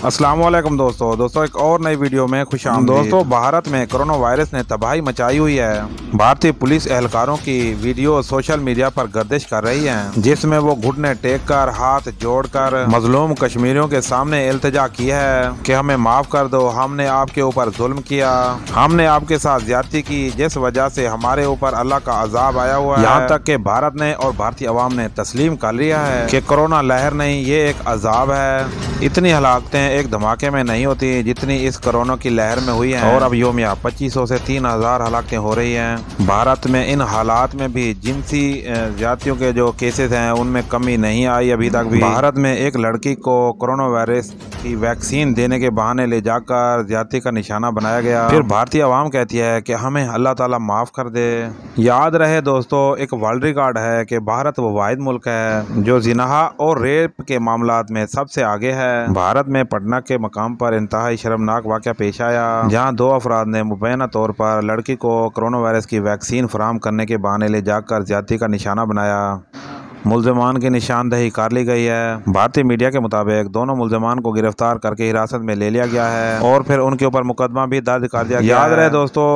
अस्सलाम वालेकुम दोस्तों एक और नई वीडियो में खुशामदीद। दोस्तों, भारत में कोरोना वायरस ने तबाही मचाई हुई है। भारतीय पुलिस एहलकारों की वीडियो सोशल मीडिया पर गर्दिश कर रही है, जिसमें वो घुटने टेक कर हाथ जोड़कर मजलूम कश्मीरियों के सामने इल्तिजा की है कि हमें माफ कर दो, हमने आपके ऊपर जुल्म किया, हमने आपके साथ ज्यादती की, जिस वजह से हमारे ऊपर अल्लाह का अजाब आया हुआ है। यहाँ तक कि भारत ने और भारतीय अवाम ने तस्लीम कर लिया है कि कोरोना लहर नहीं, ये एक अजाब है। इतनी हलाकतें एक धमाके में नहीं होती जितनी इस कोरोना की लहर में हुई हैं, और अब योमिया 2500 से 3000 हलाकतें हो रही हैं। भारत में इन हालात में भी जिनसी ज्यादतियों के जो केसेस हैं उनमें कमी नहीं आई अभी तक भी। भारत में एक लड़की को कोरोना वायरस की वैक्सीन देने के बहाने ले जाकर ज्यादती का निशाना बनाया गया। फिर भारतीय अवाम कहती है कि हमें अल्लाह ताला माफ कर दे। याद रहे दोस्तों, एक वर्ल्ड रिकॉर्ड है कि भारत वो वाहिद मुल्क है जो जिनाहा और रेप के मामलात में सबसे आगे है। भारत में पटना के मकाम पर इंतहाई शर्मनाक वाक़या पेश आया, जहां 2 अफराद ने मुबैना तौर पर लड़की को कोरोना वायरस की वैक्सीन फराहम करने के बहाने ले जाकर ज्यादती का निशाना बनाया। मुल्ज़िमान की निशानदही कर ली गई है। भारतीय मीडिया के मुताबिक दोनों मुल्ज़िमान को गिरफ्तार करके हिरासत में ले लिया गया है और फिर उनके ऊपर मुकदमा भी दर्ज कर दिया गया। याद रहे दोस्तों,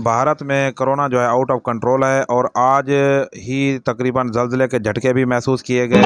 भारत में कोरोना जो है आउट ऑफ कंट्रोल है और आज ही तकरीबन ज़ल्ज़ले के झटके भी महसूस किए गए।